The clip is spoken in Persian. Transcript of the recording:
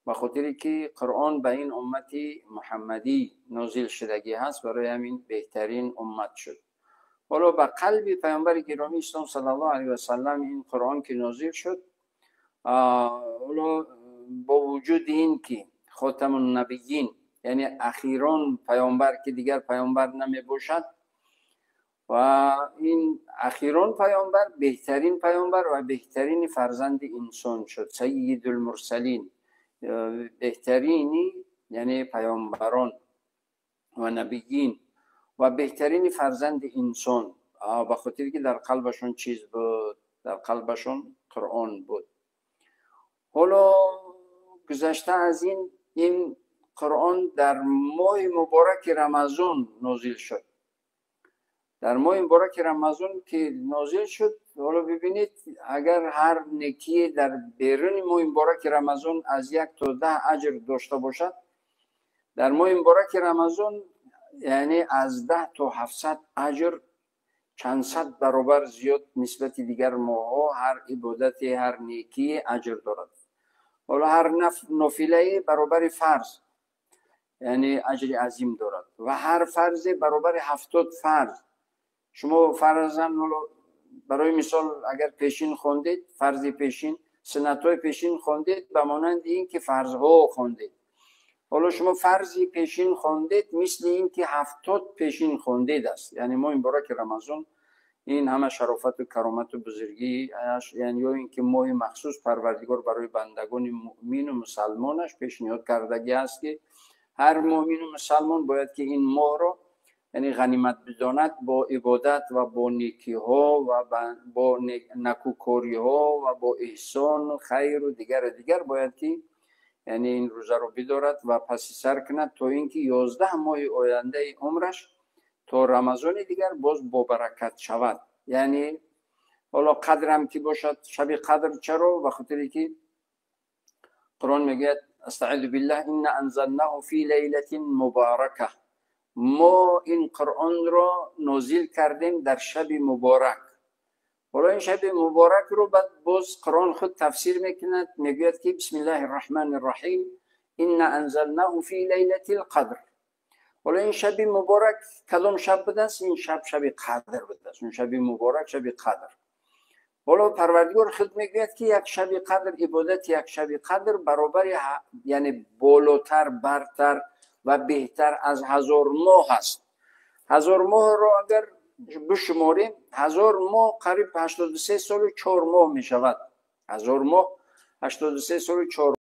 و خاطری که قرآن به این امت محمدی نازل شدگی هست، برای همین بهترین امت شد. حالا به قلب پیامبر گرامی اسلام صلی الله علیه و سلم این قرآن که نازل شد، حالا با وجود این که خاتم النبیین یعنی اخیران پیامبر که دیگر پیامبر نمی باشد و این اخیران پیامبر بهترین پیامبر و بهترین فرزند انسان شد، سید المرسلین، بهترینی یعنی پیامبران و نبیین و بهترین فرزند انسان، به خاطر که در قلبشون چیز بود، در قلبشون قرآن بود. حالا گذشته از این قرآن در ماه مبارک رمضان نازل شد. در ماه مبارک رمضان که نازل شد، حالا ببینید اگر هر نیکی در بیرون ماه مبارک رمضان از 1 تا 10 اجر داشته باشد، در ماه مبارک رمضان یعنی از 10 تا 700 اجر، چند صد برابر زیاد نسبت دیگر ماها هر عبادت هر نیکی اجر دارد. حالا هر نافله برابر فرض یعنی اجر عظیم دارد و هر فرض برابر 70 فرض. شما فرضاً برای مثال اگر پیشین خوندید، فرض پیشین، سنت های پیشین خوندید، به مانند این که فرض ها خوندید. حالا شما فرضی پیشین خوندید مثل این که 70 پیشین خوندید است. یعنی ما این مبارک رمضان این همه شرافت و کرامت و بزرگی، یعنی این که ماه مخصوص پروردگار برای بندگان مؤمن و مسلمانش پیشنهاد کردگی است که هر مؤمن و مسلمان باید که این ماه را یعنی غنیمت بداند با عبادت و با نیکی ها و با نکوکاری ها و با احسان و خیر و دیگر باید که یعنی این روزه رو بدارد و پس سر کند تا اینکه 11 ماه آینده عمرش تا رمضان دیگر باز با برکت شود. یعنی حالا قدرم که باشد، شب قدر چرا؟ به خاطری که قرآن میگه استعذ بالله ان انزلناه فی لیلة مبارکه، ما این قرآن را نازل کردیم در شب مبارک. حالا این شب مبارک رو بعد باز قرآن خود تفسیر میکند، میگوید که بسم الله الرحمن الرحیم ان انزلناه فی لیلة القدر. حالا این شب مبارک کدام شب بوده است؟ این شب قدر بوده است. اون شب مبارک شب قدر. حالا پروردگار خود میگوید که یک شب قدر، عبادت یک شب قدر برابر یعنی بالاتر، برتر و بهتر از 1000 ماه است. 1000 ماه را اگر بشماریم، 1000 ماه قریب 83 سال و 4 ماه می شود. 1000 ماه 83 سال و 4